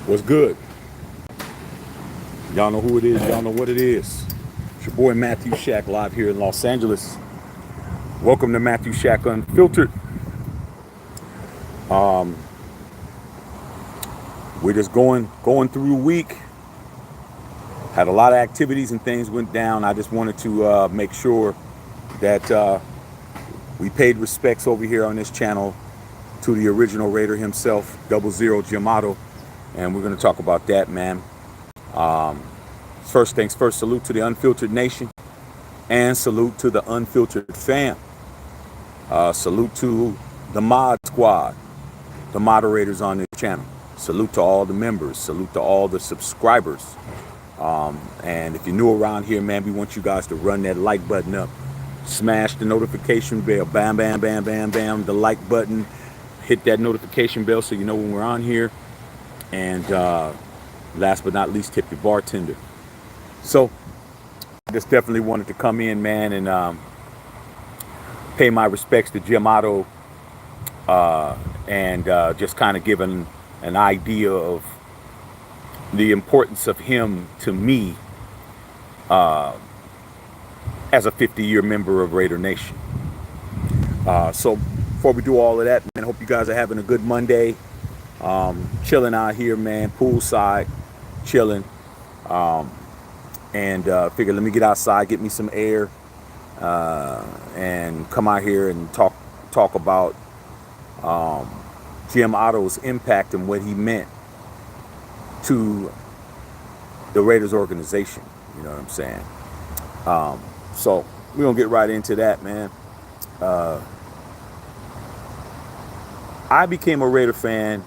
What's good? Y'all know who it is. Y'all know what it is. It's your boy Matthew Shack live here in Los Angeles. Welcome to Matthew Shack Unfiltered. We're just going through the week. Had a lot of activities and things went down. I just wanted to make sure that we paid respects over here on this channel to the original Raider himself, 00 Jim Otto, and we're going to talk about that, man. First things first, salute to the Unfiltered Nation and salute to the Unfiltered fam. Salute to the Mod Squad, the moderators on this channel. Salute to all the members. Salute to all the subscribers. And if you're new around here, man, we want you guys to run that like button up. Smash the notification bell. Bam, bam, bam, bam, bam. The like button. Hit that notification bell so you know when we're on here. And last but not least, tip your bartender. So I just definitely wanted to come in, man, and pay my respects to Jim Otto and just kind of give an idea of the importance of him to me as a 50-year member of Raider Nation. So before we do all of that, man, I hope you guys are having a good Monday. Chilling out here, man, poolside, chilling. And figure let me get outside, get me some air, and come out here and talk about Jim Otto's impact and what he meant to the Raiders organization. You know what I'm saying? So we're gonna get right into that, man. I became a Raider fan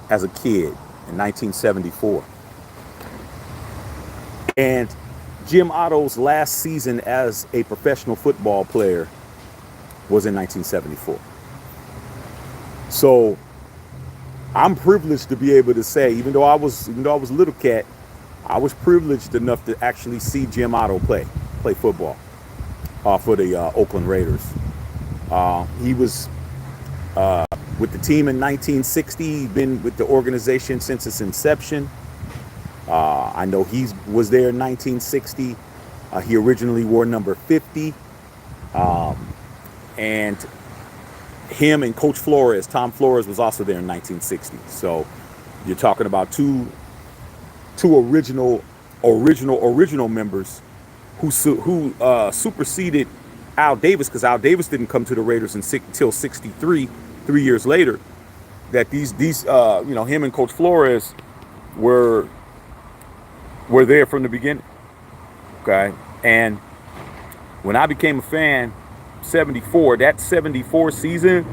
as a kid in 1974. And Jim Otto's last season as a professional football player was in 1974. So I'm privileged to be able to say, even though I was a little cat, I was privileged enough to actually see Jim Otto play football for the Oakland Raiders. He was with the team in 1960. He's been with the organization since its inception. I know he was there in 1960. He originally wore number 50. And him and Coach Flores, Tom Flores, was also there in 1960. So you're talking about two original members who superseded Al Davis, because Al Davis didn't come to the Raiders until 63, 3 years later. That these him and Coach Flores were there from the beginning. Okay. And when I became a fan, 74, that 74 season,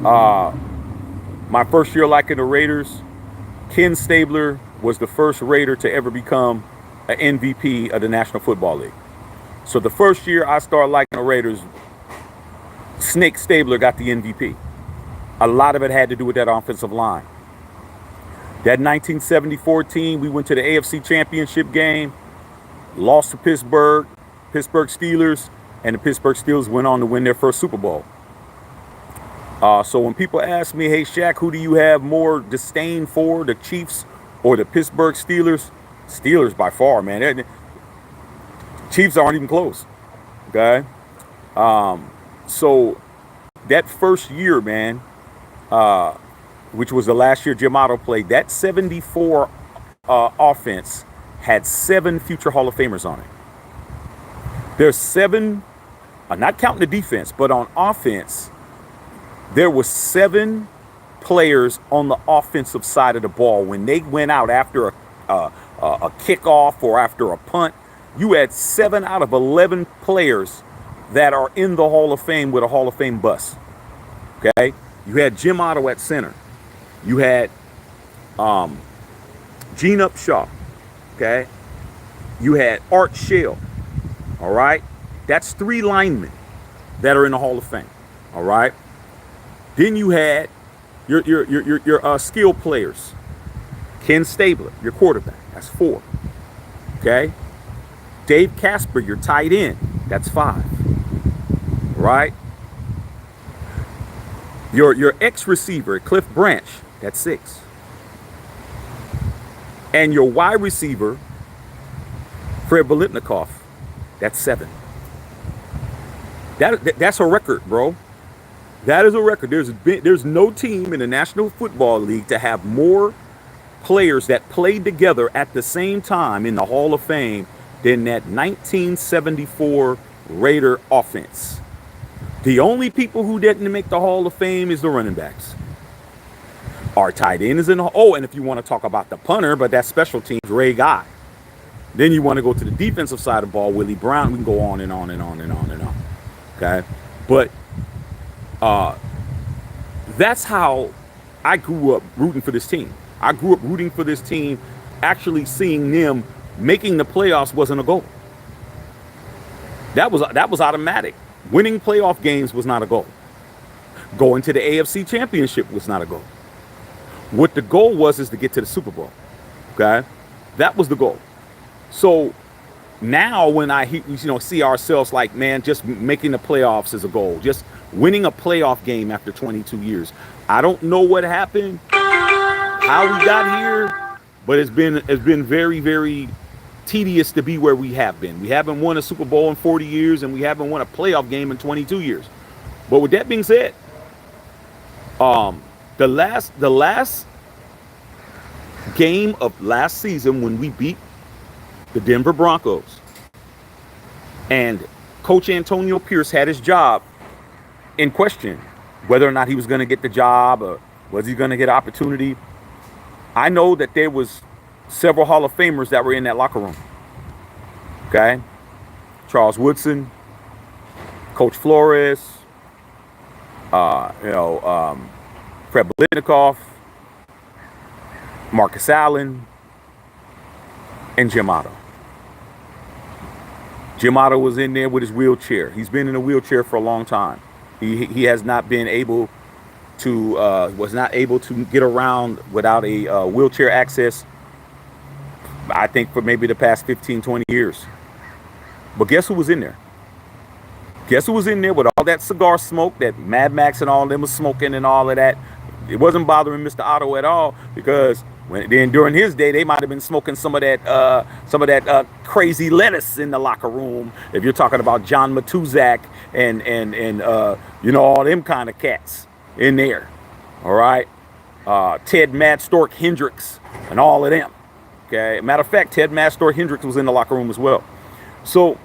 my first year liking the Raiders, Ken Stabler was the first Raider to ever become an MVP of the National Football League. So the first year I started liking the Raiders, Snake Stabler got the MVP. A lot of it had to do with that offensive line. That 1974 team, we went to the AFC Championship game, lost to Pittsburgh Steelers, and the Pittsburgh Steelers went on to win their first Super Bowl. So when people ask me, hey, Shaq, who do you have more disdain for, the Chiefs or the Pittsburgh Steelers? Steelers by far, man. Chiefs aren't even close, okay? So that first year, man, which was the last year Jim Otto played, that 74 offense had 7 future Hall of Famers on it. There's 7, not counting the defense, but on offense, there were 7 players on the offensive side of the ball. When they went out after a kickoff or after a punt, you had 7 out of 11 players that are in the Hall of Fame with a Hall of Fame bus. Okay? You had Jim Otto at center. You had Gene Upshaw. Okay? You had Art Shell. All right? That's 3 linemen that are in the Hall of Fame. All right? Then you had your skill players. Ken Stabler, your quarterback. That's 4. Okay? Dave Casper, your tight end. That's 5. Right? Your ex-receiver, Cliff Branch. That's 6. And your wide receiver, Fred Biletnikoff, that's 7. That's a record, bro. That is a record. There's no team in the National Football League to have more players that played together at the same time in the Hall of Fame than that 1974 Raider offense. The only people who didn't make the Hall of Fame is the running backs. Our tight end is in the, oh, and if you want to talk about the punter, but that's special teams, Ray Guy. Then you want to go to the defensive side of the ball, Willie Brown. We can go on and on and on and on and on. Okay, but that's how I grew up rooting for this team. I grew up rooting for this team. Actually, seeing them making the playoffs wasn't a goal. That was automatic. Winning playoff games was not a goal. Going to the AFC Championship was not a goal. What the goal was is to get to the Super Bowl. Okay, that was the goal. So now when I see ourselves like, man, just making the playoffs is a goal. Just winning a playoff game after 22 years. I don't know what happened, how we got here, but it's been very, very tedious to be where we have been. We haven't won a Super Bowl in 40 years, and we haven't won a playoff game in 22 years. But with that being said, the last game of last season when we beat the Denver Broncos and Coach Antonio Pierce had his job in question, whether or not he was going to get the job or was he going to get opportunity. I know that there was several Hall of Famers that were in that locker room. Okay, Charles Woodson, Coach Flores, Fred Biletnikoff, Marcus Allen, and Jim Otto. Jim Otto was in there with his wheelchair. He's been in a wheelchair for a long time. He has not been able to was not able to get around without a wheelchair access, I think, for maybe the past 15, 20 years. But guess who was in there? Guess who was in there with all that cigar smoke that Mad Max and all of them was smoking and all of that? It wasn't bothering Mr. Otto at all, because during his day they might have been smoking some of that crazy lettuce in the locker room. If you're talking about John Matuzak and all them kind of cats in there, all right. Ted Mad Stork Hendricks and all of them. Okay. Matter of fact, Ted Mad Stork Hendricks was in the locker room as well. So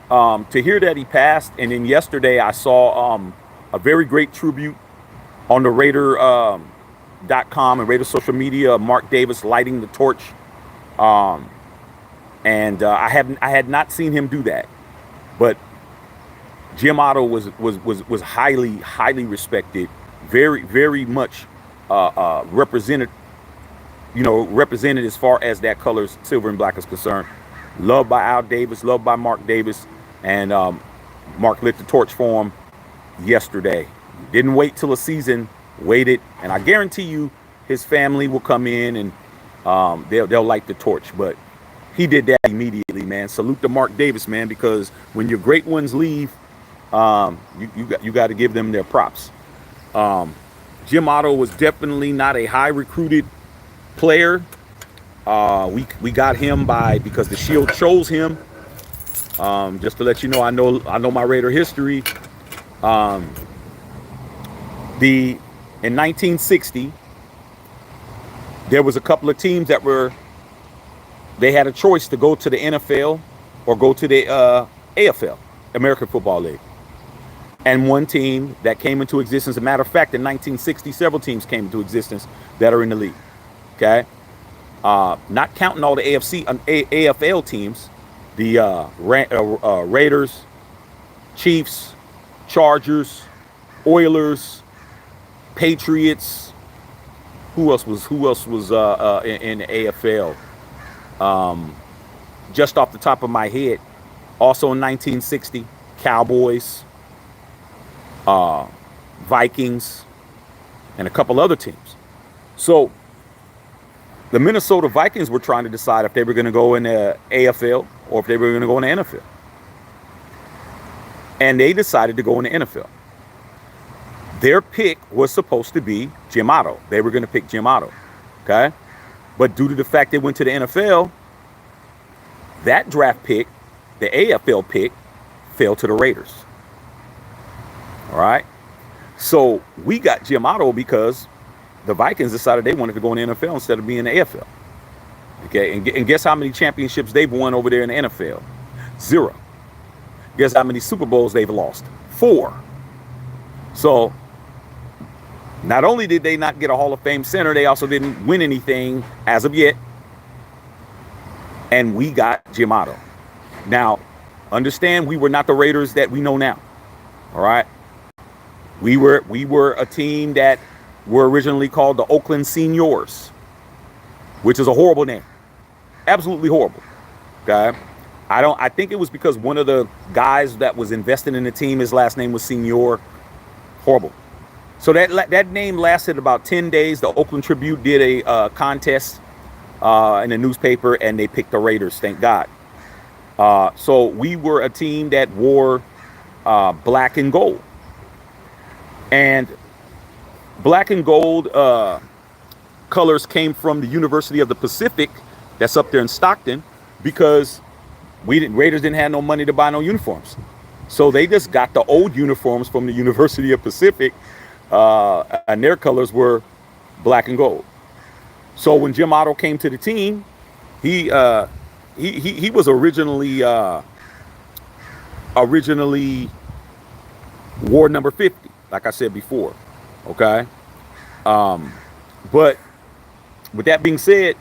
to hear that he passed, and then yesterday I saw a very great tribute on the Raider.com and Raider social media, Mark Davis lighting the torch. And I had not seen him do that, but Jim Otto was highly respected, very, very much represented as far as that colors, silver and black, is concerned. Loved by Al Davis, loved by Mark Davis, and Mark lit the torch for him yesterday. Didn't wait till the season, waited, and I guarantee you his family will come in and they'll light the torch. But he did that immediately, man. Salute to Mark Davis, man, because when your great ones leave, you got to give them their props. Jim Otto was definitely not a high recruited player. We got him because the Shield chose him. Just to let you know, I know my Raider history. In 1960, there was a couple of teams they had a choice to go to the NFL or go to the AFL, American Football League. And one team that came into existence, as a matter of fact, in 1960, several teams came into existence that are in the league. Okay. Not counting all the AFL teams, the Raiders, Chiefs, Chargers, Oilers, Patriots. Who else was in the AFL? Just off the top of my head, also in 1960, Cowboys, Vikings, and a couple other teams. So the Minnesota Vikings were trying to decide if they were going to go in the AFL or if they were going to go in the NFL. And they decided to go in the NFL. Their pick was supposed to be Jim Otto. They were going to pick Jim Otto. Okay. But due to the fact they went to the NFL, that draft pick, the AFL pick, fell to the Raiders. All right. So we got Jim Otto because the Vikings decided they wanted to go in the NFL instead of being in the AFL. Okay. And guess how many championships they've won over there in the NFL? 0. Guess how many Super Bowls they've lost? 4. So not only did they not get a Hall of Fame center, they also didn't win anything as of yet. And we got Jim Otto. Now, understand, we were not the Raiders that we know now. All right. We were a team that were originally called the Oakland Seniors, which is a horrible name. Absolutely horrible. Okay. I think it was because one of the guys that was investing in the team, his last name was Senior. Horrible. So that name lasted about 10 days. The Oakland Tribune did a contest in the newspaper, and they picked the Raiders, thank God. So we were a team that wore black and gold. And black and gold colors came from the University of the Pacific that's up there in Stockton, because Raiders didn't have no money to buy no uniforms. So they just got the old uniforms from the University of Pacific, and their colors were black and gold. So when Jim Otto came to the team, he was originally ward number 50, like I said before. Okay. But with that being said,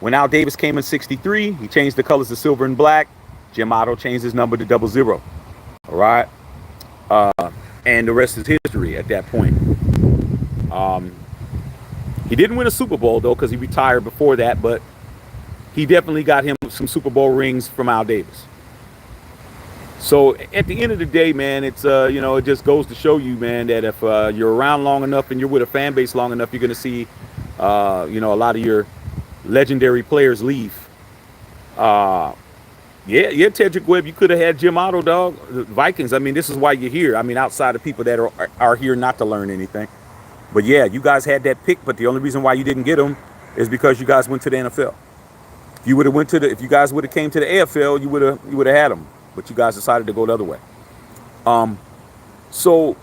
when Al Davis came in 63, he changed the colors to silver and black. Jim Otto changed his number to 00. All right. And the rest is history at that point. He didn't win a Super Bowl, though, because he retired before that, but he definitely got him some Super Bowl rings from Al Davis. So at the end of the day, man, it's, it just goes to show you, man, that if you're around long enough and you're with a fan base long enough, you're going to see, a lot of your legendary players leave. Yeah, Tedrick Webb, you could have had Jim Otto, dog. The Vikings, I mean, this is why you're here. I mean, outside of people that are here not to learn anything. But yeah, you guys had that pick, but the only reason why you didn't get him is because you guys went to the NFL. If you guys would have came to the AFL, you would have had him. But you guys decided to go the other way. So,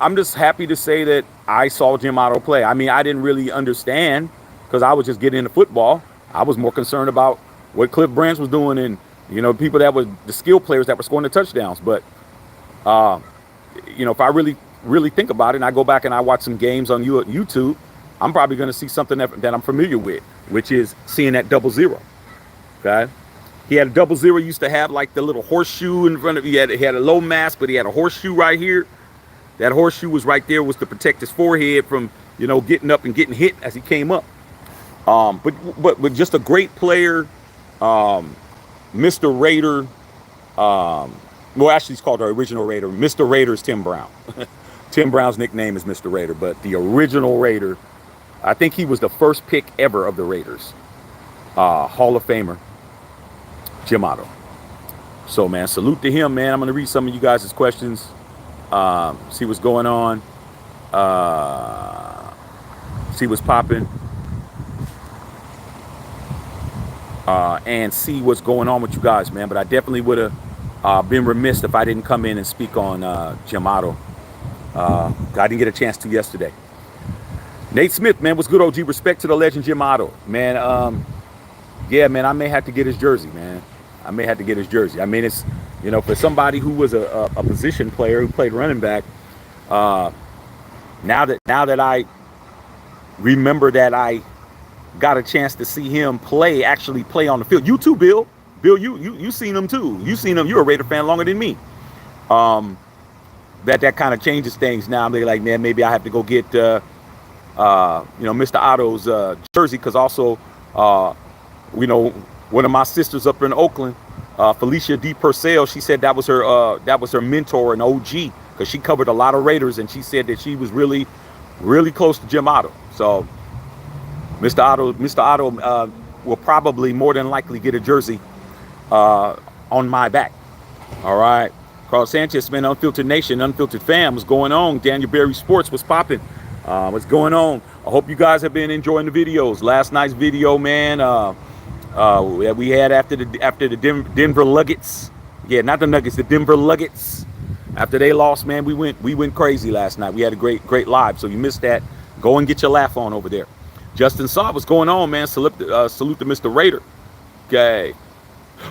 I'm just happy to say that I saw Jim Otto play. I mean, I didn't really understand because I was just getting into football. I was more concerned about what Cliff Branch was doing and, people that were the skill players that were scoring the touchdowns. But, if I really think about it and I go back and I watch some games on YouTube, I'm probably going to see something that I'm familiar with, which is seeing that 00. Okay. He had a 00, used to have like the little horseshoe in front of him. He had a low mask, but he had a horseshoe right here. That horseshoe was right there, was to protect his forehead from, getting up and getting hit as he came up. But just a great player, Mr. Raider. Actually, he's called the original Raider. Mr. Raider is Tim Brown. Tim Brown's nickname is Mr. Raider, but the original Raider, I think he was the first pick ever of the Raiders. Hall of Famer, Jim Otto. So, man, salute to him, man. I'm going to read some of you guys' questions, see what's going on, see what's popping, and see what's going on with you guys, man. But I definitely would have been remiss if I didn't come in and speak on Jim Otto. I didn't get a chance to yesterday. Nate Smith, man, what's good, OG? Respect to the legend Jim Otto, man. Yeah, man, I may have to get his jersey, man. I may have to get his jersey. I mean, it's, for somebody who was a position player who played running back, now that I remember that I got a chance to see him actually play on the field. You too, Bill. Bill, you seen him too. You seen him. You're a Raider fan longer than me. That kind of changes things now. I'm like, man, maybe I have to go get Mr. Otto's jersey, because also one of my sisters up in Oakland, Felicia D. Purcell, she said that was her mentor and OG, because she covered a lot of Raiders, and she said that she was really, really close to Jim Otto. So Mr. Otto will probably more than likely get a jersey on my back. All right. Carl Sanchez, man, Unfiltered Nation, Unfiltered Fam, what's going on? Daniel Berry Sports, what's popping? What's going on? I hope you guys have been enjoying the videos. Last night's video, man, that we had after the Denver Nuggets. Yeah, not the Nuggets, the Denver Nuggets. After they lost, man, we went crazy last night. We had a great live. So you missed that, go and get your laugh on over there. Justin Saw, what's going on, man? Salute to Mr. Raider. Okay.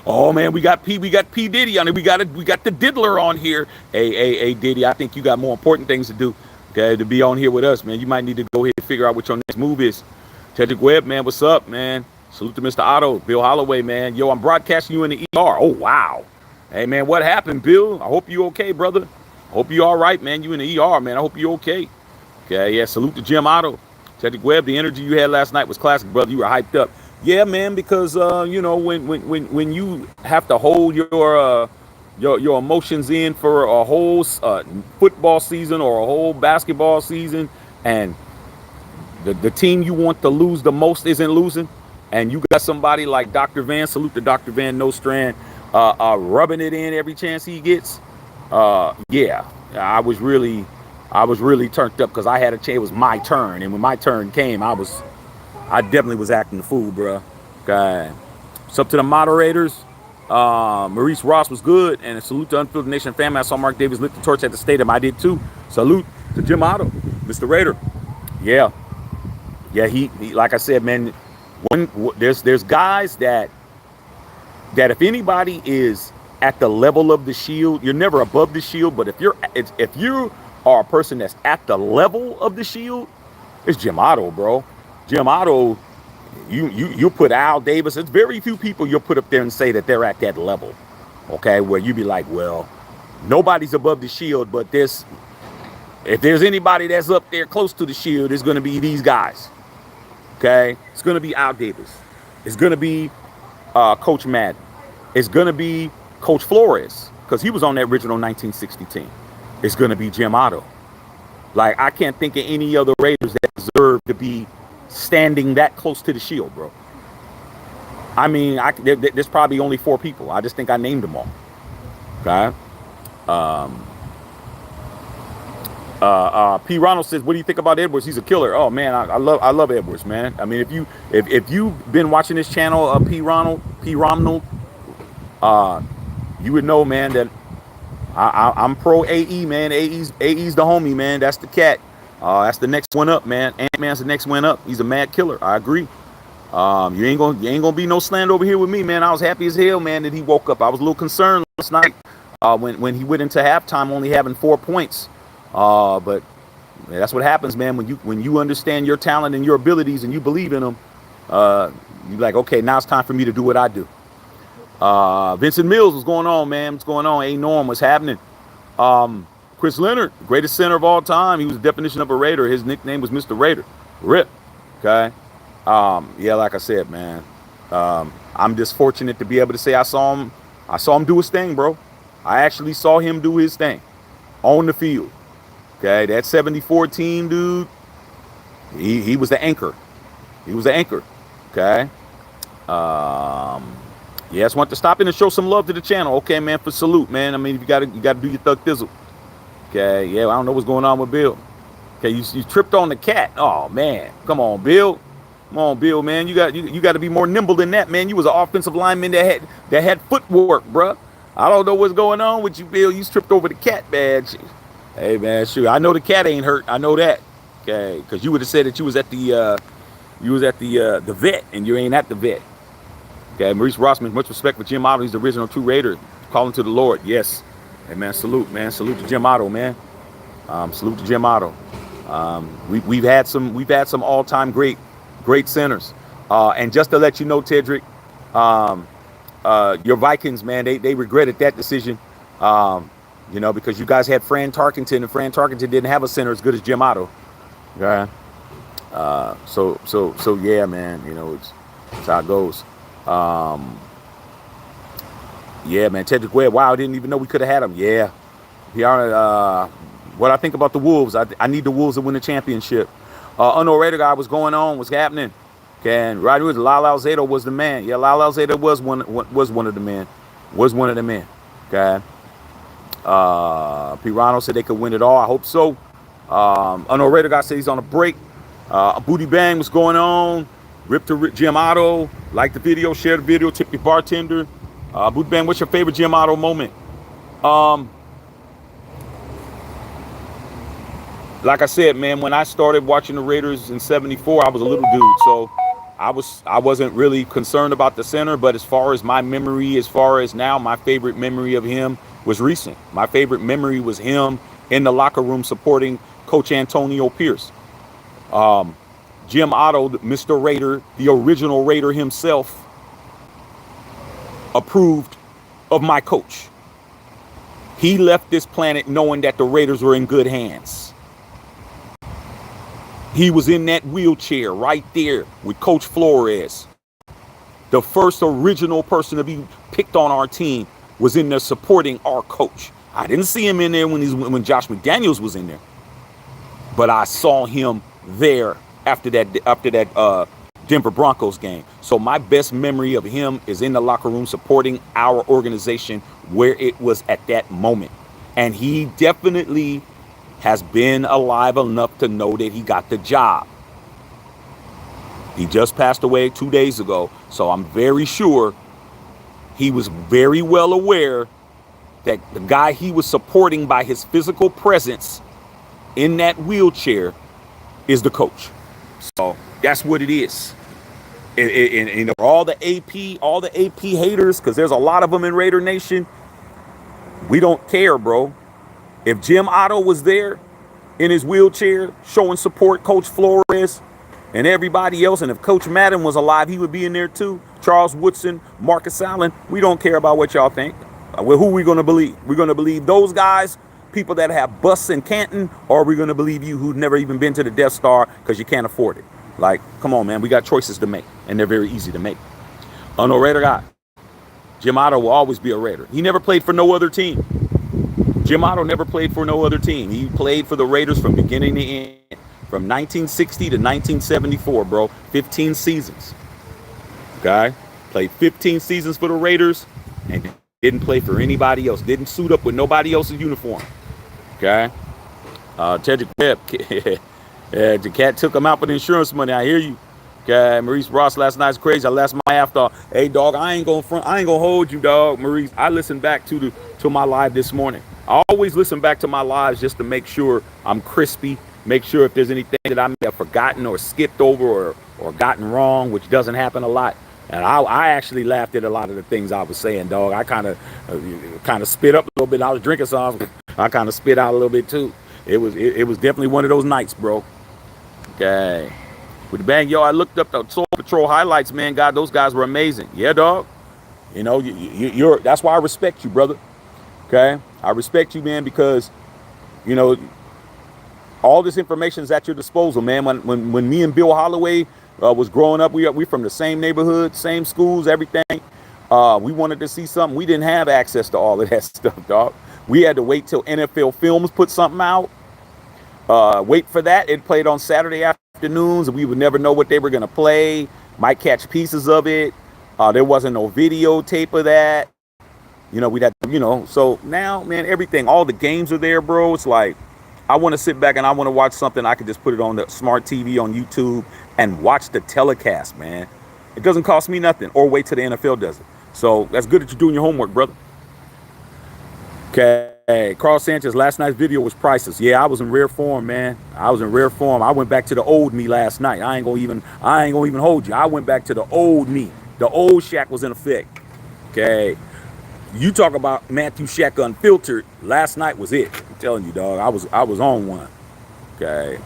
Oh man, we got P Diddy on it. We got the Diddler on here. Hey Diddy, I think you got more important things to do. Okay, to be on here with us, man. You might need to go ahead and figure out what your next move is. Tedrick Webb, man, what's up, man? Salute to Mr. Otto, Bill Holloway, man. Yo, I'm broadcasting you in the ER. Oh wow. Hey man, what happened, Bill? I hope you okay, brother. I hope you all right, man. You in the ER, man. I hope you okay. Okay, yeah. Salute to Jim Otto, Tedrick Webb. The energy you had last night was classic, brother. You were hyped up. Yeah, man, because you know, when you have to hold your emotions in for a whole football season or a whole basketball season, and the team you want to lose the most isn't losing, and you got somebody like Dr. Van, salute to Dr. Van Nostrand, rubbing it in every chance he gets. Yeah, I was really turned up because I had a chance. It was my turn, and when my turn came, I definitely was acting the fool, bro. Okay. What's up to the moderators? Maurice Ross was good, and a salute to Unfiltered Nation family. I saw Mark Davis lit the torch at the stadium. I did too. Salute to Jim Otto, Mr. Raider. Yeah, he like I said, man. There's guys that if anybody is at the level of the Shield, you're never above the Shield. But if you are a person that's at the level of the Shield, it's Jim Otto, bro. Jim Otto, you put Al Davis. It's very few people you'll put up there and say that they're at that level, okay? Where you be like, well, nobody's above the Shield, but if there's anybody that's up there close to the Shield, it's going to be these guys, okay? It's going to be Al Davis. It's going to be Coach Madden. It's going to be Coach Flores, because he was on that original 1960 team. It's going to be Jim Otto. Like, I can't think of any other Raiders that deserve to be standing that close to the Shield, bro. I mean, there's probably only 4 people. I just think I named them all. Okay. P. Ronald says, "What do you think about Edwards? He's a killer." Oh man, I love Edwards, man. I mean, if you've been watching this channel, P. Ronald, you would know, man, that I'm pro AE, man. AE's the homie, man. That's the cat. That's the next one up, man. Ant-Man's the next one up. He's a mad killer. I agree. You ain't gonna be no slander over here with me, man. I was happy as hell, man, that he woke up. I was a little concerned last night when he went into halftime only having 4 points. But that's what happens, man. When you understand your talent and your abilities and you believe in them, you're like, okay, now it's time for me to do what I do. Vincent Mills, what's going on, man? What's going on? A Norm, what's happening? Chris Leonard, greatest center of all time. He was the definition of a Raider. His nickname was Mr. Raider. Rip. Okay. Yeah, like I said, man, I'm just fortunate to be able to say I saw him do his thing, bro. I actually saw him do his thing on the field. Okay, that 74 team, dude, he was the anchor. He was the anchor. Okay. Yes, want to stop in and show some love to the channel. Okay, man, for salute, man. I mean, you gotta do your thug thizzle. Okay, yeah, I don't know what's going on with Bill. Okay, you tripped on the cat. Oh man, come on, Bill. Come on, Bill, man. You got to be more nimble than that, man. You was an offensive lineman that had footwork, bruh. I don't know what's going on with you, Bill. You tripped over the cat, man. Hey, man, shoot. I know the cat ain't hurt. I know that. Okay, because you would have said that you was at the vet, and you ain't at the vet. Okay, Maurice Rossman, much respect for Jim Otto. He's the original true Raider, calling to the Lord. Yes. Hey, man, salute, man. Salute to Jim Otto, man. Salute to Jim Otto. We've had some all-time great centers. And just to let you know, Tedrick, your Vikings, man, they regretted that decision. Because you guys had Fran Tarkenton, and Fran Tarkenton didn't have a center as good as Jim Otto. Yeah. So yeah, man. It's how it goes. Yeah, man. Tedrick Webb. Wow, I didn't even know we could have had him. Yeah. What I think about the Wolves, I need the Wolves to win the championship. Unknown Raider guy, what's going on? What's happening? Okay, and right, Lyle Alzado was the man. Yeah, Lyle Alzado was one of the men. Was one of the men. Okay. Pirano said they could win it all. I hope so. Unknown Raider guy said he's on a break. Booty Bang, what's going on? Rip to Jim Otto. Like the video, share the video, tip your bartender. Booty Bang, what's your favorite Jim Otto moment? Like I said, man, when I started watching the Raiders in '74, I was a little dude, so I wasn't really concerned about the center. But as far as my memory, as far as now, my favorite memory of him was recent. My favorite memory was him in the locker room supporting Coach Antonio Pierce. Jim Otto, Mr. Raider, the original Raider himself, approved of my coach. He left this planet knowing that the Raiders were in good hands. He was in that wheelchair right there with Coach Flores. The first original person to be picked on our team was in there supporting our coach. I didn't see him in there when Josh McDaniels was in there, but I saw him there after that Denver Broncos game. So my best memory of him is in the locker room supporting our organization where it was at that moment. And he definitely has been alive enough to know that he got the job. He just passed away 2 days ago, so I'm very sure he was very well aware that the guy he was supporting by his physical presence in that wheelchair is the coach. So that's what it is. And all the AP haters, because there's a lot of them in Raider Nation, we don't care, bro. If Jim Otto was there in his wheelchair showing support, Coach Flores and everybody else, and if Coach Madden was alive, he would be in there too. Charles Woodson, Marcus Allen, we don't care about what y'all think. Well, who are we going to believe? We're going to believe those guys, people that have busts in Canton, or are we going to believe you who've never even been to the Death Star because you can't afford it? Like, come on, man. We got choices to make, and they're very easy to make. No Raider guy. Jim Otto will always be a Raider. He never played for no other team. Jim Otto never played for no other team. He played for the Raiders from beginning to end, from 1960 to 1974, bro. 15 seasons. Okay? Played 15 seasons for the Raiders and didn't play for anybody else. Didn't suit up with nobody else's uniform. Okay? Tedrick Webb. The cat took him out for the insurance money. I hear you. Okay, Maurice Ross last night's crazy. I left my after. Hey, dog, I ain't gonna hold you, dog. Maurice, I listened back to my live this morning. I always listen back to my lives just to make sure I'm crispy, make sure if there's anything that I may have forgotten or skipped over or gotten wrong, which doesn't happen a lot. And I actually laughed at a lot of the things I was saying, dog. I kind of spit up a little bit. I was drinking something. I kind of spit out a little bit too. It was definitely one of those nights, bro. Okay. With the bang, yo, I looked up the Soul Patrol highlights, man. God, those guys were amazing. Yeah, dog. You know, you're that's why I respect you, brother. Okay? I respect you, man, because, you know, all this information is at your disposal, man. When me and Bill Holloway was growing up, we from the same neighborhood, same schools, everything. We wanted to see something. We didn't have access to all of that stuff, dog. We had to wait till NFL Films put something out. Wait for that. It played on Saturday afternoons, and we would never know what they were going to play. Might catch pieces of it. There wasn't no videotape of that. You know, we'd have to, you know. So now, man, everything, all the games are there, bro. It's like, I want to sit back and I want to watch something. I could just put it on the smart TV on YouTube and watch the telecast, man. It doesn't cost me nothing, or wait till the NFL does it. So that's good that you're doing your homework, brother. Okay, Carl Sanchez, last night's video was priceless. Yeah, I was in rare form, man. I was in rare form. I went back to the old me last night. I ain't gonna even hold you. I went back to the old me. The old Shaq was in effect. Okay. You talk about Matthew Shaq unfiltered. Last night was it. I'm telling you, dog. I was on one. Okay.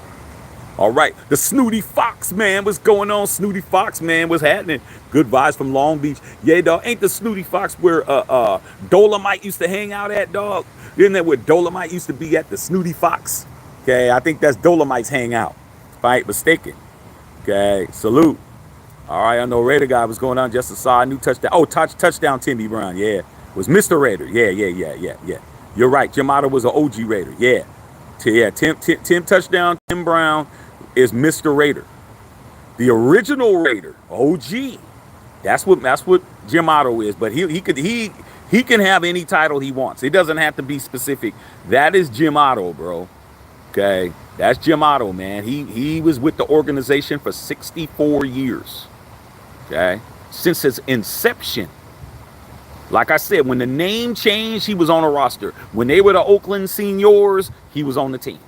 All right. The Snooty Fox, man. What's going on, Snooty Fox, man? What's happening? Good vibes from Long Beach. Yeah, dog. Ain't the Snooty Fox where Dolomite used to hang out at, dog? Isn't that where Dolomite used to be at, the Snooty Fox? Okay. I think that's Dolomite's hangout, if I ain't mistaken. Okay. Salute. All right. I know Raider guy was going on. Just saw a new touchdown. Oh, touchdown Timmy Brown. Yeah. Was Mr. Raider. Yeah. You're right. Jim Otto was an OG Raider. Yeah. Tim touchdown. Tim Brown is Mr. Raider. The original Raider. OG. That's what Jim Otto is. But he can have any title he wants. It doesn't have to be specific. That is Jim Otto, bro. Okay. That's Jim Otto, man. He was with the organization for 64 years. Okay, since its inception. Like I said, when the name changed, he was on a roster. When they were the Oakland Seniors, he was on the team.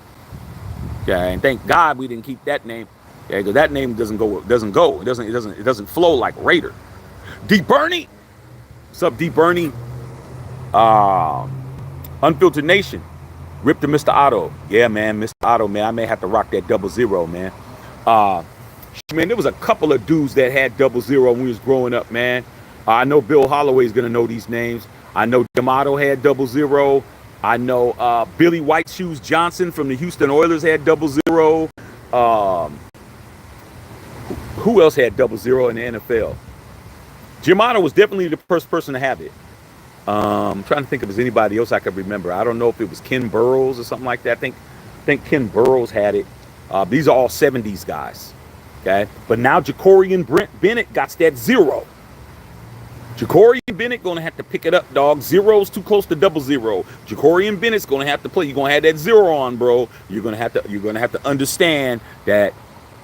Okay, and thank God we didn't keep that name. Okay, because that name doesn't go. It doesn't flow like Raider. D Bernie. What's up, D Bernie? Unfiltered Nation. Rip to Mr. Otto. Yeah, man, Mr. Otto, man. I may have to rock that 00, man. Man, there was a couple of dudes that had 00 when we was growing up, man. I know Bill Holloway's gonna know these names. I know Jim Otto had 00. I know Billy White Shoes Johnson from the Houston Oilers had 00. Who else had 00 in the NFL? Jim Otto was definitely the first person to have it. I'm trying to think if there's anybody else I could remember. I don't know if it was Ken Burrows or something like that. I think Ken Burrows had it. These are all 70s guys. Okay, but now Jacorian Bennett got that 0. Jacorian Bennett gonna have to pick it up, dog. 0's too close to 00. Jacorian Bennett's gonna have to play. You're gonna have that 0 on, bro. You're gonna have to understand that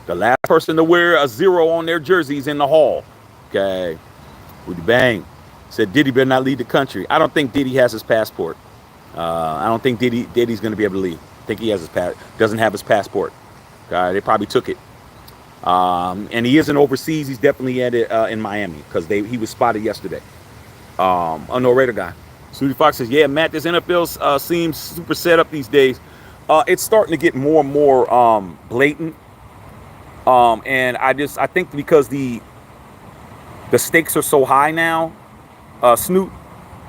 the last person to wear a 0 on their jersey is in the hall. Okay, Woody Bang said Diddy better not leave the country. I don't think Diddy has his passport. I don't think Diddy's gonna be able to leave. I think he has doesn't have his passport. Okay, they probably took it. And he isn't overseas. He's definitely at it in Miami because he was spotted yesterday. A no Raider guy. Sooty Fox says, yeah, Matt, this NFL seems super set up these days. It's starting to get more and more blatant. And I think because the stakes are so high now, Snoot,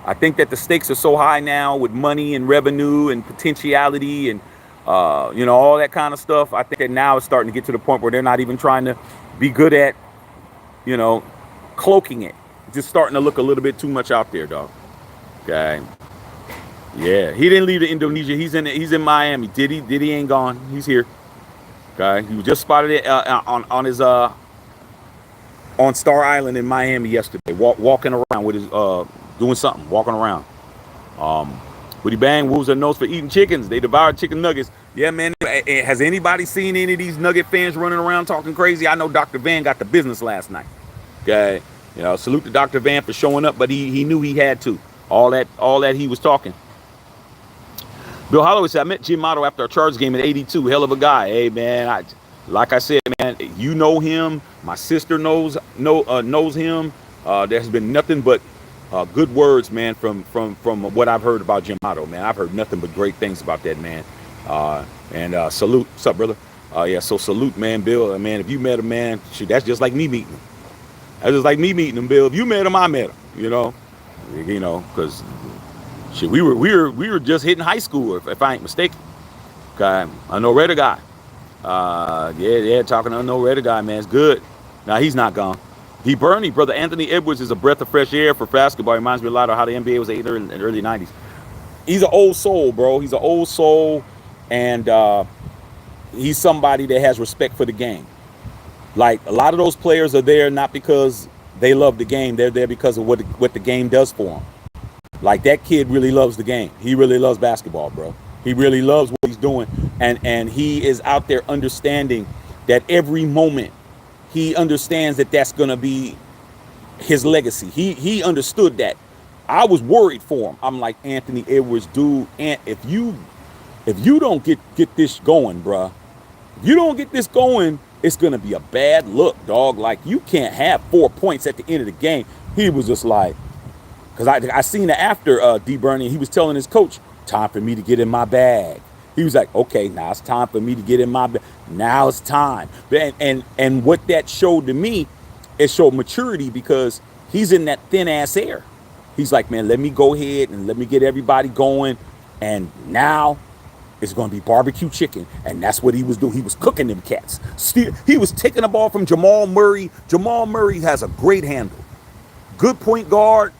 I think that the stakes are so high now with money and revenue and potentiality and all that kind of stuff. I think that now it's starting to get to the point where they're not even trying to be good at, cloaking it. It's just starting to look a little bit too much out there, dog. Okay. Yeah, he didn't leave to Indonesia. He's in Miami. Diddy ain't gone. He's here. Okay. He was just spotted on his on Star Island in Miami yesterday, walking around with his doing something, walking around. Woody Bang, wolves are known for eating chickens. They devoured chicken nuggets. Yeah, man. Has anybody seen any of these Nugget fans running around talking crazy? I know Dr. Van got the business last night. Okay. Salute to Dr. Van for showing up, but he knew he had to. All that he was talking. Bill Holloway said, I met Jim Otto after a Chargers game in '82. Hell of a guy. Hey, man. Like I said, man, you know him. My sister knows him. There's been nothing but good words, man, from what I've heard about Jim Otto, man. I've heard nothing but great things about that man. And salute. What's up, brother? So salute, man, Bill. Man, if you met him, man, shoot, that's just like me meeting him. That's just like me meeting him, Bill. If you met him, I met him. Because shit, we were just hitting high school, if I ain't mistaken. Okay, I know Raider guy. Talking to a no Raider guy, man. It's good. Now he's not gone. D. Bernie, brother Anthony Edwards is a breath of fresh air for basketball. He reminds me a lot of how the NBA was in the early 90s. He's an old soul, bro. He's an old soul, and he's somebody that has respect for the game. Like, a lot of those players are there not because they love the game. They're there because of what the game does for them. Like, that kid really loves the game. He really loves basketball, bro. He really loves what he's doing, and he is out there understanding that every moment he understands that that's going to be his legacy. He understood that. I was worried for him. I'm like, Anthony Edwards, dude, and if you don't get this going, bruh, if you don't get this going, it's going to be a bad look, dog. Like, you can't have 4 points at the end of the game. He was just like, because I seen it after D. Bernie, he was telling his coach, time for me to get in my bag. He was like, okay, now it's time for me to get in my bag. Now it's time. And what that showed to me, it showed maturity, because he's in that thin ass air. He's like, man, let me go ahead and let me get everybody going. And now it's going to be barbecue chicken. And that's what he was doing. He was cooking them cats. He was taking the ball from Jamal Murray. Jamal Murray has a great handle. Good point guard.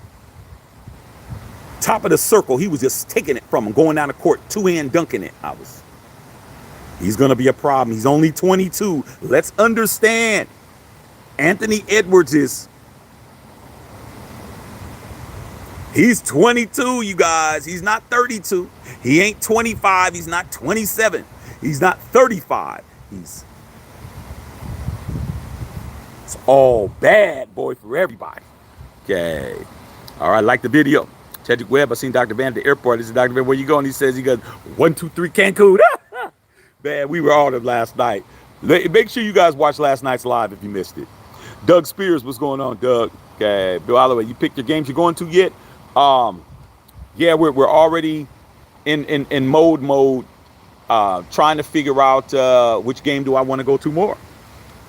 Top of the circle. He was just taking it from him, going down the court, two-hand dunking it. He's going to be a problem. He's only 22. Let's understand. Anthony Edwards he's 22, you guys. He's not 32. He ain't 25. He's not 27. He's not 35. It's all bad, boy, for everybody. Okay. All right, like the video. Chadwick Webb, I seen Dr. Van at the airport. This is Dr. Van, where you going? He says, he goes, 1, 2, 3, Cancun. Man, we were on him last night. Make sure you guys watch last night's live if you missed it. Doug Spears, what's going on, Doug? Okay, Bill Holloway, you picked your games you're going to yet? Yeah, we're already in mode, trying to figure out which game do I want to go to more.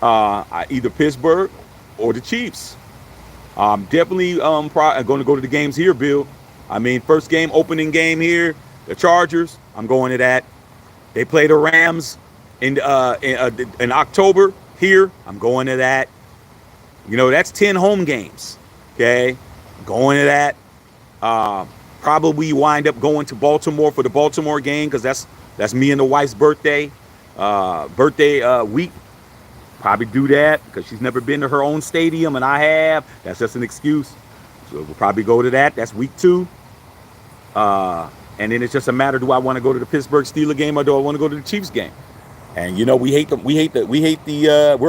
Either Pittsburgh or the Chiefs. Definitely going to go to the games here, Bill. I mean, first game, opening game here, the Chargers. I'm going to that. They play the Rams in October here. I'm going to that. You know, that's 10 home games. Okay, going to that. Probably wind up going to Baltimore for the Baltimore game because that's me and the wife's birthday week. Probably do that because she's never been to her own stadium and I have. That's just an excuse. So we'll probably go to that. That's week 2. And then it's just a matter, do I want to go to the Pittsburgh Steelers game or do I want to go to the Chiefs game? And you know, we're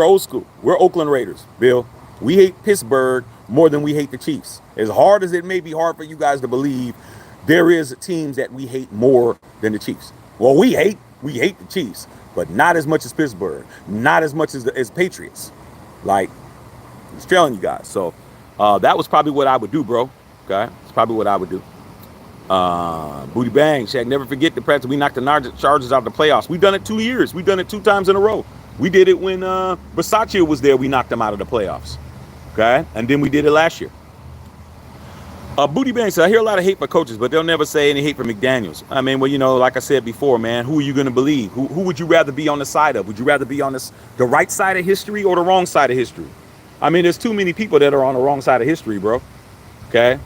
old school. We're Oakland Raiders, Bill. We hate Pittsburgh more than we hate the Chiefs. As hard as it may be hard for you guys to believe, there is teams that we hate more than the Chiefs. Well, we hate the Chiefs, but not as much as Pittsburgh, not as much as Patriots. Like, I was telling you guys. So that was probably what I would do, bro. Okay, it's probably what I would do. Booty Bang, Shaq, never forget the practice. We knocked the Chargers out of the playoffs. We've done it 2 years. We've done it 2 times in a row. We did it when Versace was there. We knocked them out of the playoffs. Okay, and then we did it last year. Booty Bang said, I hear a lot of hate for coaches, but they'll never say any hate for McDaniels. I mean, well, you know, like I said before, man, who are you going to believe? Who would you rather be on the side of? Would you rather be on the right side of history or the wrong side of history? I mean, there's too many people that are on the wrong side of history, bro. Okay.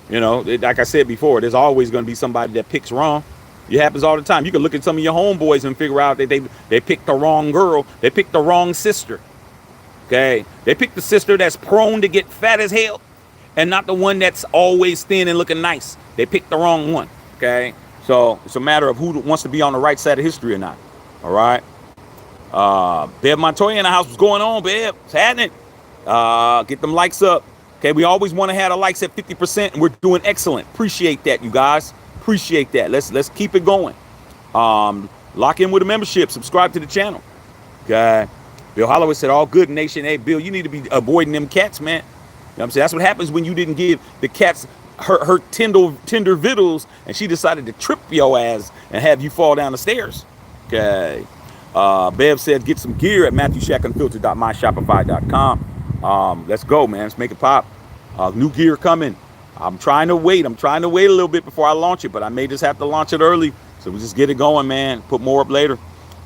You know, like I said before, there's always going to be somebody that picks wrong. It happens all the time. You can look at some of your homeboys and figure out that they picked the wrong girl. They picked the wrong sister. Okay. They picked the sister that's prone to get fat as hell and not the one that's always thin and looking nice. They picked the wrong one. Okay. So it's a matter of who wants to be on the right side of history or not. All right. Bev Montoya in the house. What's going on, Bev? What's happening? Get them likes up. Okay, we always want to have the likes at 50%, and we're doing excellent. Appreciate that, you guys. Appreciate that. Let's keep it going. Lock in with a membership. Subscribe to the channel. Okay. Bill Holloway said, all good, nation. Hey, Bill, you need to be avoiding them cats, man. You know what I'm saying? That's what happens when you didn't give the cats her tender victuals, and she decided to trip your ass and have you fall down the stairs. Okay. Bev said, get some gear at MatthewShackUnfiltered.myshopify.com. Let's go, man. Let's make it pop. New gear coming. I'm trying to wait a little bit before I launch it, but I may just have to launch it early. So we just get it going, man. Put more up later.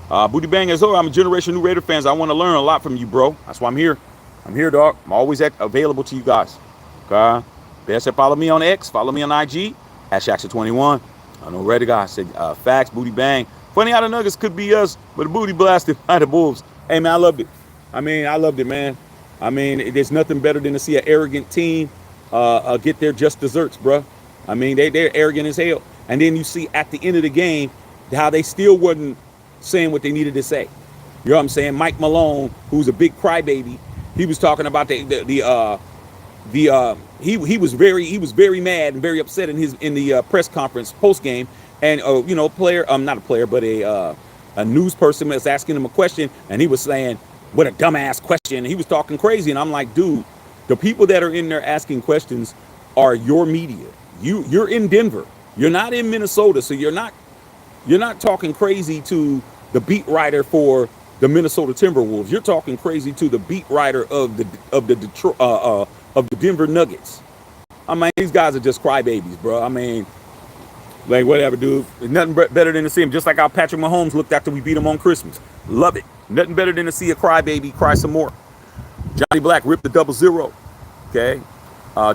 Booty Bang is, I'm a generation of new Raider fans. I want to learn a lot from you, bro. That's why I'm here. I'm here, dog. I'm always available to you guys. Okay. Bear said, follow me on X. Follow me on IG. @Shaxer21. I know Raider guy said, facts, Booty Bang. Funny how the Nuggets could be us, but the booty blasted by the Wolves. Hey, man, I loved it. I loved it, man. I mean, there's nothing better than to see an arrogant team get their just desserts, bro. I mean, they're arrogant as hell. And then you see at the end of the game how they still wasn't saying what they needed to say. You know what I'm saying? Mike Malone, who's a big crybaby, he was talking about he was very mad and very upset in the press conference post game. And not a player, but a news person was asking him a question, and he was saying, what a dumbass question. He was talking crazy. And I'm like, dude, the people that are in there asking questions are your media. You're in Denver. You're not in Minnesota. So you're not talking crazy to the beat writer for the Minnesota Timberwolves. You're talking crazy to the beat writer of the Denver Nuggets. I mean, these guys are just crybabies, bro. I mean, like, whatever, dude. There's nothing better than to see him, just like how Patrick Mahomes looked after we beat him on Christmas. Love it. Nothing better than to see a crybaby cry some more. Johnny Black ripped the 0-0. Okay.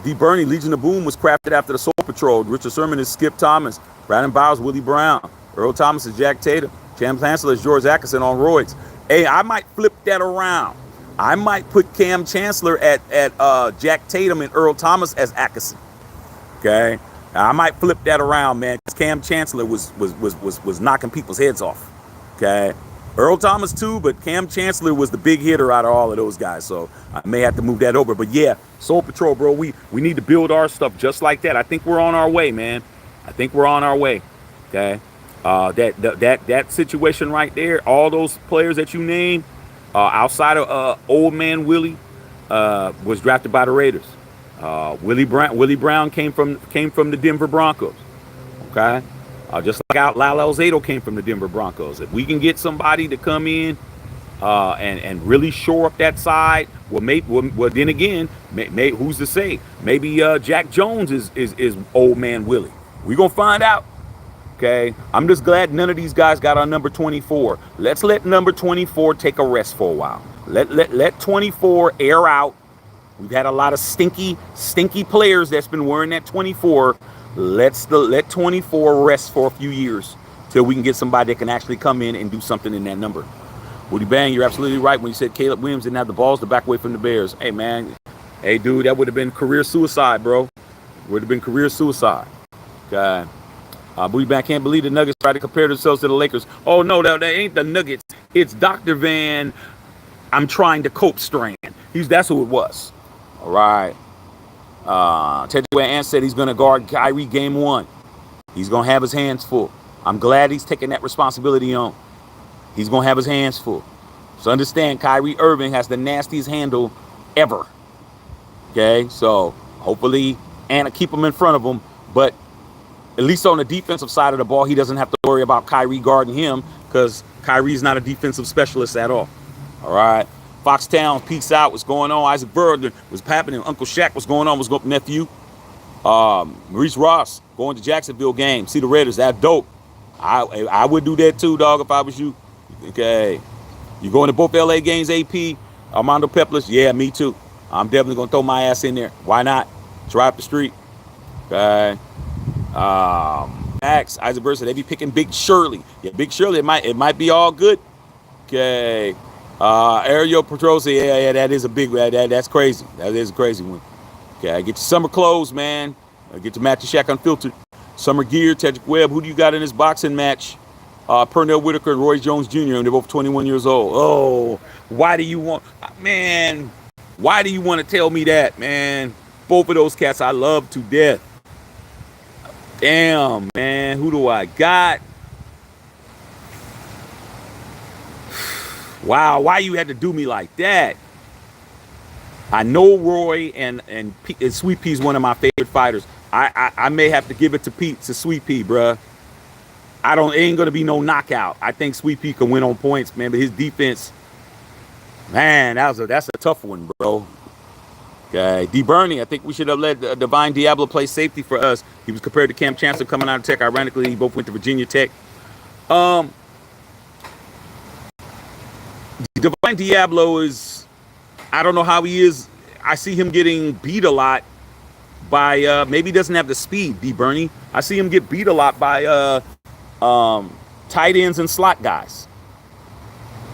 D. Burney, Legion of Boom was crafted after the Soul Patrol. Richard Sherman is Skip Thomas. Brandon Bowers, Willie Brown. Earl Thomas is Jack Tatum. Cam Chancellor is George Atkinson on roids. Hey, I might flip that around. I might put Cam Chancellor at Jack Tatum and Earl Thomas as Atkinson. Okay. I might flip that around, man. Cam Chancellor was knocking people's heads off. Okay. Earl Thomas too, but Cam Chancellor was the big hitter out of all of those guys. So I may have to move that over. But yeah, Soul Patrol, bro, we need to build our stuff just like that. I think we're on our way, man. I think we're on our way. Okay. That situation right there, all those players that you named, outside of Old Man Willie, was drafted by the Raiders. Willie Brown came from the Denver Broncos. Okay. Just like Lyle Alzado came from the Denver Broncos. If we can get somebody to come in and really shore up that side, well, then again, who's to say? Maybe Jack Jones is Old Man Willie. We're going to find out. Okay. I'm just glad none of these guys got on number 24. Let's let number 24 take a rest for a while. Let 24 air out. We've had a lot of stinky players that's been wearing that 24. Let 24 rest for a few years till we can get somebody that can actually come in and do something in that number. Woody Bang, you're absolutely right when you said Caleb Williams didn't have the balls to back away from the Bears. Hey, man. Hey, dude, that would have been career suicide, bro. Would have been career suicide. Okay. Woody Bang, can't believe the Nuggets try to compare themselves to the Lakers. Oh, no, that ain't the Nuggets. It's Dr. Van, I'm trying to cope strand. That's who it was. All right. Ted Ant said he's going to guard Kyrie game 1. He's going to have his hands full. I'm glad he's taking that responsibility on. He's going to have his hands full. So understand, Kyrie Irving has the nastiest handle ever. Okay, so hopefully Ant keep him in front of him. But at least on the defensive side of the ball, he doesn't have to worry about Kyrie guarding him because Kyrie's not a defensive specialist at all. All right. Foxtown, peace out. What's going on? Isaac Bird, what's happening? Uncle Shaq, what's going on? What's going on, nephew? Maurice Ross, going to Jacksonville game. See the Raiders. That's dope. I would do that too, dog, if I was you. Okay. You going to both LA games, AP? Armando Peplis? Yeah, me too. I'm definitely going to throw my ass in there. Why not? Drive the street. Okay. Max, Isaac Bird said they be picking Big Shirley. Yeah, Big Shirley, it might be all good. Okay. Aerial Patrol said, yeah, that is a big one. That's crazy. That is a crazy one. Okay, get your summer clothes, man. Get your Match Shack Unfiltered. Summer gear, Tedrick Webb. Who do you got in this boxing match? Pernell Whitaker and Roy Jones Jr. And they're both 21 years old. Oh, why do you want to tell me that, man? Both of those cats I love to death. Damn, man. Who do I got? Wow, why you had to do me like that? I know Roy and Sweet Pea's one of my favorite fighters. I may have to give it to Sweet Pea, bruh. It ain't gonna be no knockout. I think Sweet Pea can win on points, man. But his defense, man, that's a tough one, bro. Okay, D. Bernie, I think we should have let Divine Diablo play safety for us. He was compared to Cam Chancellor coming out of Tech. Ironically, he both went to Virginia Tech. Divine Diablo is, I don't know how he is. I see him getting beat a lot by, maybe he doesn't have the speed, D. Bernie. I see him get beat a lot by tight ends and slot guys.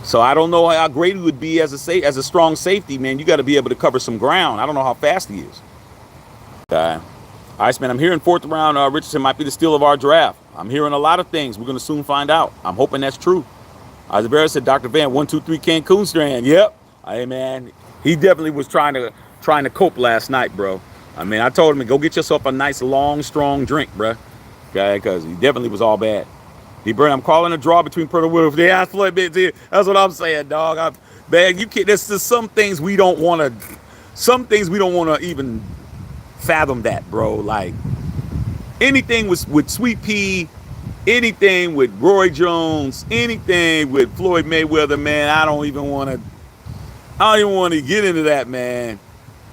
So I don't know how great he would be as a strong safety, man. You got to be able to cover some ground. I don't know how fast he is. Okay. Iceman, I'm hearing 4th round Richardson might be the steal of our draft. I'm hearing a lot of things. We're going to soon find out. I'm hoping that's true. Isaac Barrett said Dr. Van, 1, 2, 3 Cancun strand. Yep. Hey, man, he definitely was trying to cope last night, bro. I mean, I told him, go get yourself a nice, long, strong drink, bro. Okay, because he definitely was all bad. D-Burn, I'm calling a draw between Pernell Williams. Yeah, that's what I'm saying, dog. Man, you can't. There's just some things we don't want to even fathom that, bro. Like anything with Sweet Pea, anything with Roy Jones, anything with Floyd Mayweather, man. I don't even want to get into that, man.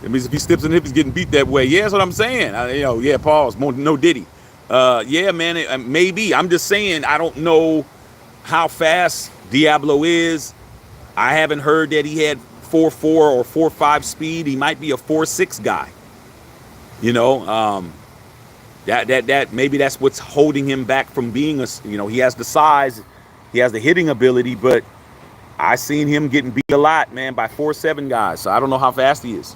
It means if he steps in the hip, he's getting beat that way. Yeah, that's what I'm saying. Yeah, pause. No Diddy. Yeah, man, maybe. I'm just saying I don't know how fast Diablo is. I haven't heard that he had 4.4 or 4.5 speed. He might be a 4.6 guy. That maybe that's what's holding him back from being he has the size, he has the hitting ability, but I seen him getting beat a lot, man, by 4.7 guys. So I don't know how fast he is.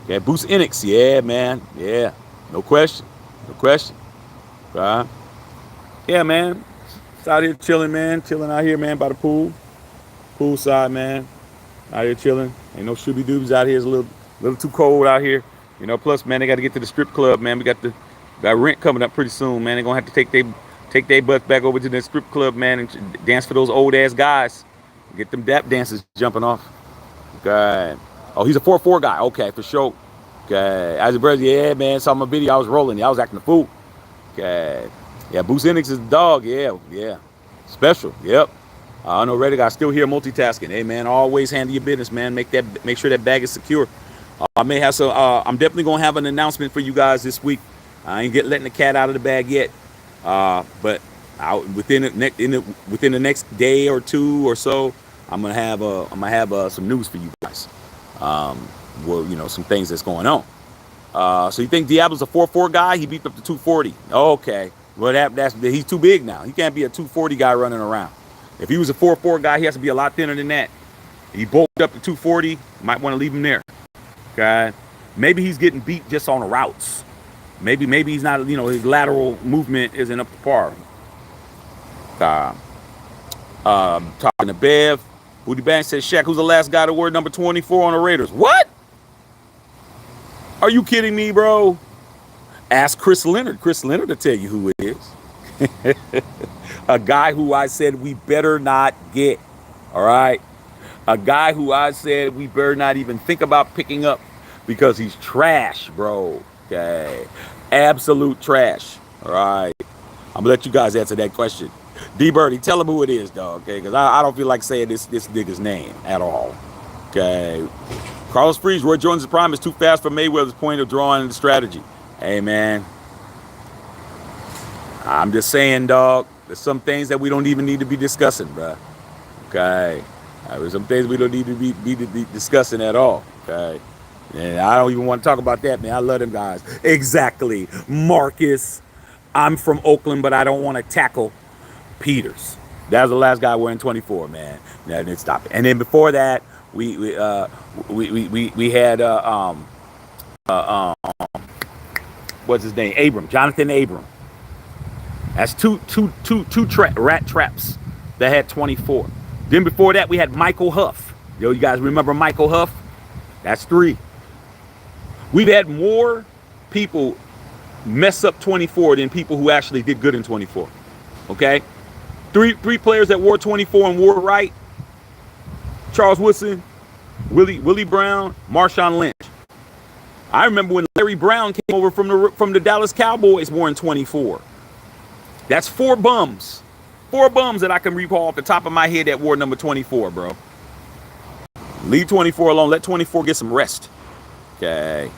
Yeah, Boost Enix, yeah, man, yeah, no question. Yeah, man. Just out here chilling, man. Chilling out here, man, by the poolside, man. Out here chilling. Ain't no shooby doobs out here. It's a little too cold out here. You know. Plus, man, they got to get to the strip club, man. We got rent coming up pretty soon, man. They're gonna have to take their butts back over to the strip club, man, and dance for those old ass guys. Get them dap dances jumping off. Okay. Oh, he's a 4-4 guy. Okay, for sure. Okay. As a brother, yeah, man. Saw my video. I was rolling. I was acting a fool. Okay. Yeah, Boost Enix is the dog. Yeah. Special. Yep. I know Reddick. I still hear multitasking. Hey, man, always handle your business, man. Make sure that bag is secure. I may have some. I'm definitely gonna have an announcement for you guys this week. I ain't letting the cat out of the bag yet. But within the next day or two or so, I'm gonna have some news for you guys. Well, you know, some things that's going on. So you think Diablo's a 4-4 guy? He beat up to 240. Okay. Well, he's too big now. He can't be a 240 guy running around. If he was a 4-4 guy, he has to be a lot thinner than that. He bulked up to 240. Might want to leave him there. Okay. Maybe he's getting beat just on the routes. Maybe he's not, you know, his lateral movement isn't up to par. Talking to Bev. Booty Bang says, Shaq, who's the last guy to wear number 24 on the Raiders? What? Are you kidding me, bro? Ask Chris Leonard. Chris Leonard will tell you who it is. A guy who I said we better not get. All right? A guy who I said we better not even think about picking up because he's trash, bro. Okay. Absolute trash. All right. I'm going to let you guys answer that question. D-Birdie, tell him who it is, dog. Okay? Because I don't feel like saying this nigga's name at all. Okay. Carlos Freeze, Roy Jones' prime is too fast for Mayweather's point of drawing the strategy. Hey, man. I'm just saying, dog. There's some things that we don't even need to be discussing, bro. Okay. There's some things we don't need to be discussing at all. Okay. And I don't even want to talk about that, man. I love them guys. Exactly. Marcus. I'm from Oakland, but I don't want to tackle Peters. That was the last guy wearing 24, man. Yeah, then stop it. And then before that, we had what's his name? Abram, Jonathan Abram. That's two rat traps that had 24. Then before that, we had Michael Huff. Yo, you guys remember Michael Huff? That's 3. We've had more people mess up 24 than people who actually did good in 24. Okay? Three players that wore 24 and wore right. Charles Woodson, Willie Brown, Marshawn Lynch. I remember when Larry Brown came over from the Dallas Cowboys wearing 24. That's 4 bums. 4 bums that I can recall off the top of my head that wore number 24, bro. Leave 24 alone. Let 24 get some rest. Okay.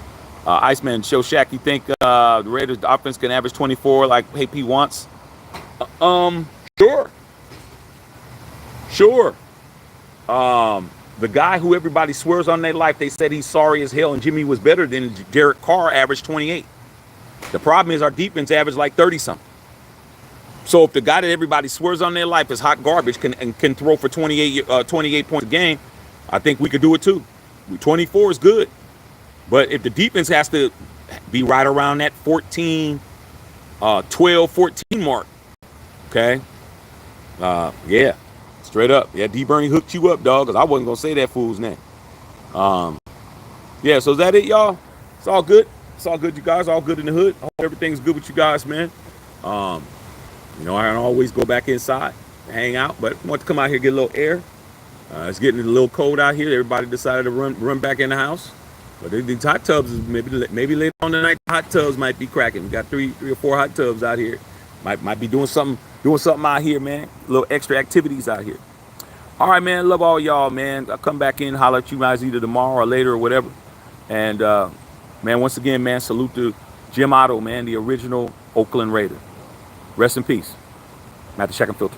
Iceman, show Shaq, you think the Raiders offense can average 24 like AP wants? Sure. The guy who everybody swears on their life, they said he's sorry as hell and Jimmy was better than Derek Carr averaged 28. The problem is our defense averaged like 30-something. So if the guy that everybody swears on their life is hot garbage can throw for 28 points a game, I think we could do it too. 24 is good. But if the defense has to be right around that 14, 12, 14 mark, okay? Yeah, straight up. Yeah, D. Bernie hooked you up, dog, because I wasn't going to say that fool's name. Yeah, so is that it, y'all? It's all good. It's all good, you guys. All good in the hood. I hope everything's good with you guys, man. You know, I can always go back inside, hang out, but I want to come out here, get a little air. It's getting a little cold out here. Everybody decided to run back in the house. But these hot tubs, maybe later on tonight, hot tubs might be cracking. We got three or four hot tubs out here. Might be doing something out here, man. A little extra activities out here. All right, man. Love all y'all, man. I'll come back in, holler at you guys either tomorrow or later or whatever. And man, once again, man, salute to Jim Otto, man, the original Oakland Raider. Rest in peace. I'm at the Check and Filter.